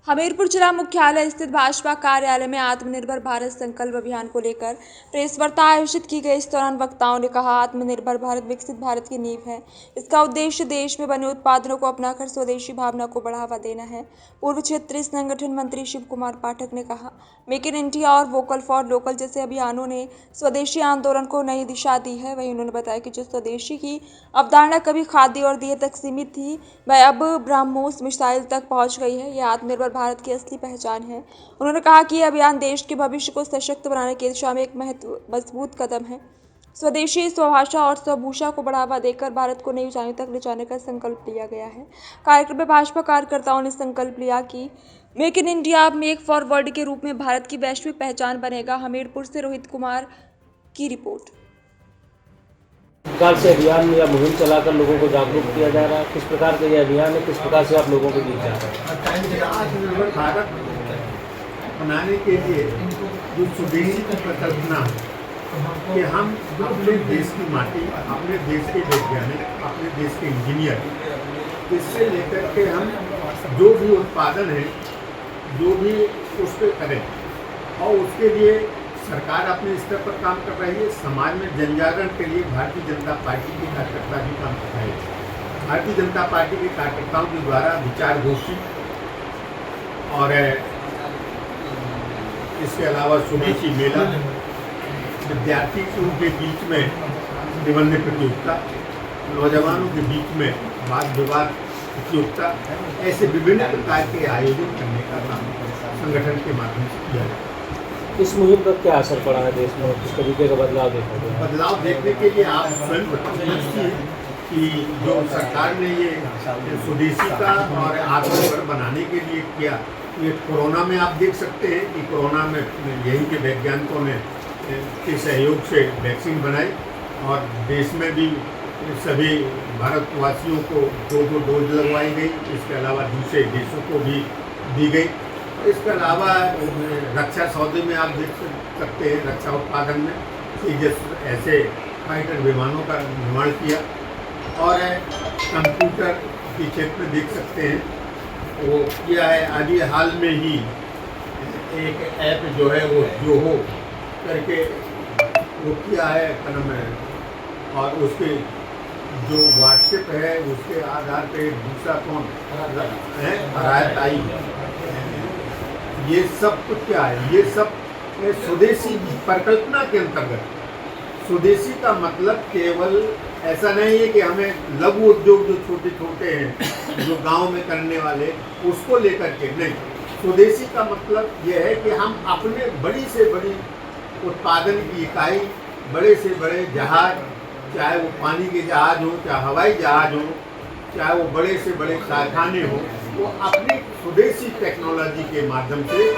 हमीरपुर जिला मुख्यालय स्थित भाजपा कार्यालय में आत्मनिर्भर भारत संकल्प अभियान को लेकर प्रेस वार्ता आयोजित की गई। इस दौरान वक्ताओं ने कहा, आत्मनिर्भर भारत विकसित भारत की नींव है। इसका उद्देश्य देश में बने उत्पादों को अपनाकर स्वदेशी भावना को बढ़ावा देना है। पूर्व क्षेत्रीय संगठन मंत्री शिव कुमार पाठक ने कहा, मेक इन इंडिया और वोकल फॉर लोकल जैसे अभियानों ने स्वदेशी आंदोलन को नई दिशा दी है। वहीं उन्होंने बताया कि जो स्वदेशी की अवधारणा कभी खादी और दिए तक सीमित थी, वह अब ब्रह्मोस मिसाइल तक पहुंच गई है। यह आत्मनिर्भर भारत की असली पहचान है। उन्होंने कहा कि यह अभियान देश के भविष्य को सशक्त बनाने की दिशा में एक मजबूत कदम है। स्वदेशी, स्वभाषा और स्वभूषा को बढ़ावा देकर भारत को नई ऊंचाइयों तक ले जाने का संकल्प लिया गया है। कार्यक्रम में भाजपा कार्यकर्ताओं ने संकल्प लिया कि मेक इन इंडिया अब मेक फॉर वर्ल्ड के रूप में भारत की वैश्विक पहचान बनेगा। हमीरपुर से रोहित कुमार की रिपोर्ट। प्रकार से अभियान या मुहिम चलाकर लोगों को जागरूक किया जा रहा है, किस प्रकार का ये अभियान है, किस प्रकार से आप लोगों के बीच जा रहे हैं? आत्मनिर्भर भारत बनाने के लिए जो स्वदेशी की परिकल्पना है कि हम अपने देश की माटी, अपने देश के वैज्ञानिक, अपने देश के इंजीनियर, इससे लेकर के हम जो भी उत्पादन है, जो भी उस पर करें और उसके लिए सरकार अपने स्तर पर काम कर रही है। समाज में जन जागरण के लिए भारतीय जनता पार्टी के कार्यकर्ता भी काम कर रहे हैं। भारतीय जनता पार्टी के कार्यकर्ताओं के द्वारा विचार गोष्ठी और इसके अलावा स्वदेशी मेला, विद्यार्थी के बीच में निबंध प्रतियोगिता, नौजवानों के बीच में वाद विवाद प्रतियोगिता, ऐसे विभिन्न प्रकार के आयोजन करने का काम संगठन के माध्यम से किया जाता है। इस मुहिम का क्या असर पड़ा है देश में, किस तरीके का बदलाव देखा गया? बदलाव देखने के लिए आप स्वयं समझिए कि जो सरकार ने ये स्वदेशी का और आत्मनिर्भर बनाने के लिए किया, ये कोरोना में आप देख सकते हैं कि कोरोना में यहीं के वैज्ञानिकों ने के सहयोग से वैक्सीन बनाई और देश में भी सभी भारतवासियों को 2 डोज लगवाई गई। इसके अलावा दूसरे देशों को भी दी गई। इसके अलावा रक्षा सौदे में आप देख सकते हैं, रक्षा उत्पादन में तेजस ऐसे फाइटर विमानों का निर्माण किया और कंप्यूटर के क्षेत्र में देख सकते हैं वो किया है। अभी हाल में ही एक ऐप जो है वो जोहो करके वो किया है कदम है और उसके जो व्हाट्सएप है उसके आधार पे दूसरा कौन है हरायत आई। ये सब कुछ क्या है? ये सब स्वदेशी परिकल्पना के अंतर्गत। स्वदेशी का मतलब केवल ऐसा नहीं है कि हमें लघु उद्योग जो छोटे छोटे हैं जो गांव में करने वाले उसको लेकर के नहीं। स्वदेशी का मतलब ये है कि हम अपने बड़ी से बड़ी उत्पादन की इकाई, बड़े से बड़े जहाज, चाहे वो पानी के जहाज हो, चाहे हवाई जहाज हो, चाहे वो बड़े से बड़े कारखाने हो, वो अपनी स्वदेशी टेक्नोलॉजी के माध्यम से